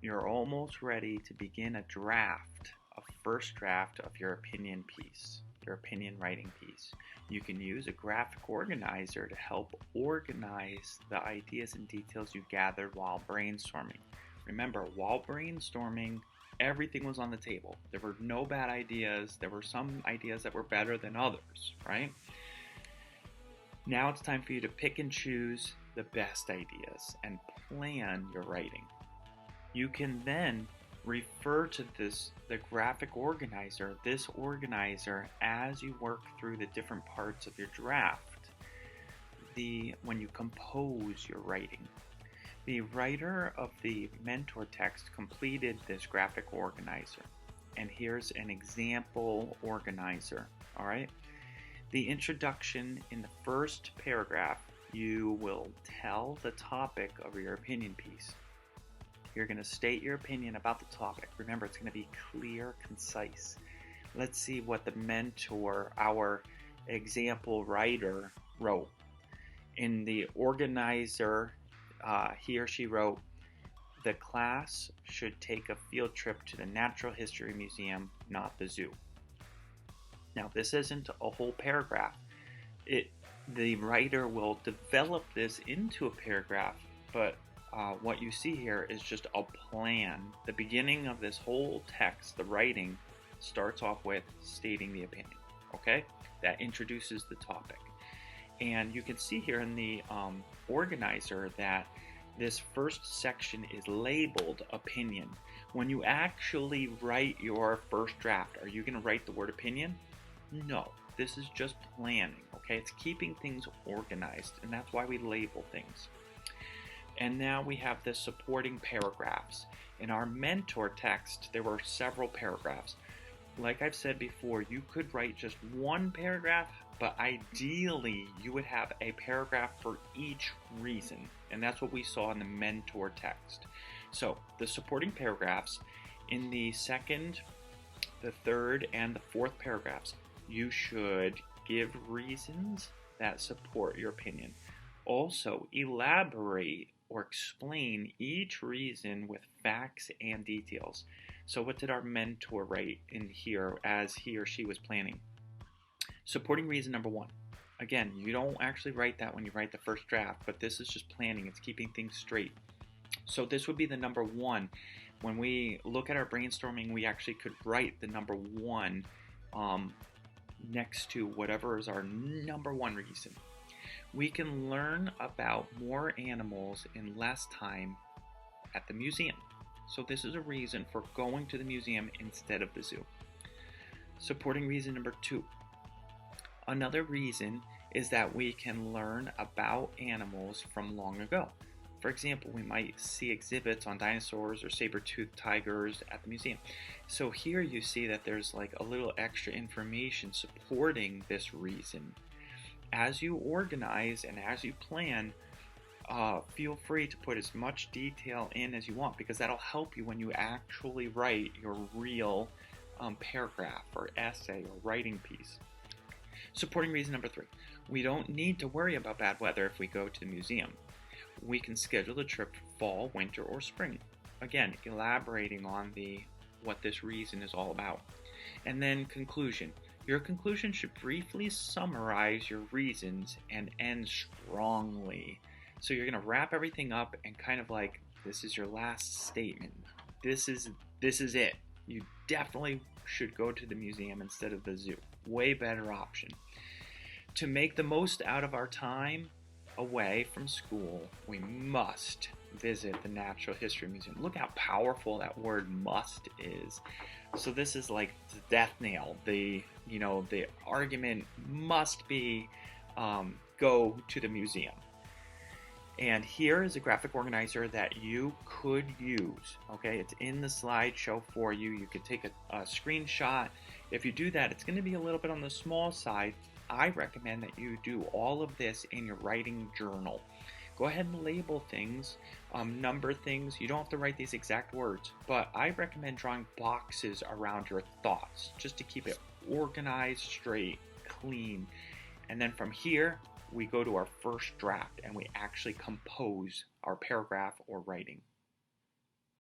you're almost ready to begin a first draft of your opinion piece, your opinion writing piece. You can use a graphic organizer to help organize the ideas and details you gathered while brainstorming. Remember, while brainstorming, everything was on the table. There were no bad ideas. There were some ideas that were better than others, right? Now it's time for you to pick and choose the best ideas and plan your writing. You can then refer to the graphic organizer, this organizer, as you work through the different parts of your draft. When you compose your writing. The writer of the mentor text completed this graphic organizer. And here's an example organizer, all right? The introduction in the first paragraph, you will tell the topic of your opinion piece. You're going to state your opinion about the topic. Remember, it's going to be clear, concise. Let's see what the mentor, our example writer, wrote. In the organizer, he or she wrote, "The class should take a field trip to the Natural History Museum, not the zoo." Now, this isn't a whole paragraph. The writer will develop this into a paragraph, but what you see here is just a plan. The beginning of this whole text, the writing, starts off with stating the opinion, okay? That introduces the topic. And you can see here in the organizer that this first section is labeled opinion. When you actually write your first draft, are you going to write the word opinion? No, this is just planning, okay? It's keeping things organized, and that's why we label things. And now we have the supporting paragraphs. In our mentor text, there were several paragraphs. Like I've said before, you could write just one paragraph, but ideally you would have a paragraph for each reason. And that's what we saw in the mentor text. So the supporting paragraphs in the second, the third, and the fourth paragraphs, you should give reasons that support your opinion. Also, elaborate or explain each reason with facts and details. So what did our mentor write in here as he or she was planning? Supporting reason number 1. Again, you don't actually write that when you write the first draft, but this is just planning. It's keeping things straight. So this would be the number 1. When we look at our brainstorming, we actually could write the number 1 next to whatever is our number 1 reason. We can learn about more animals in less time at the museum. So this is a reason for going to the museum instead of the zoo. Supporting reason number 2. Another reason is that we can learn about animals from long ago. For example, we might see exhibits on dinosaurs or saber-toothed tigers at the museum. So here you see that there's like a little extra information supporting this reason. As you organize and as you plan, feel free to put as much detail in as you want, because that'll help you when you actually write your real paragraph or essay or writing piece. Supporting reason number 3. We don't need to worry about bad weather if we go to the museum. We can schedule the trip for fall, winter, or spring. Again, elaborating on what this reason is all about. And then conclusion. Your conclusion should briefly summarize your reasons and end strongly. So you're going to wrap everything up and kind of like, this is your last statement. This is it. You definitely should go to the museum instead of the zoo. Way better option. To make the most out of our time away from school, we must visit the Natural History Museum. Look how powerful that word "must" is. So this is like the death nail. The argument must be go to the museum. And here is a graphic organizer that you could use. Okay, it's in the slideshow for you. You could take a screenshot. If you do that, it's going to be a little bit on the small side. I recommend that you do all of this in your writing journal. Go ahead and label things, number things. You don't have to write these exact words, but I recommend drawing boxes around your thoughts just to keep it organized, straight, clean. And then from here, we go to our first draft and we actually compose our paragraph or writing.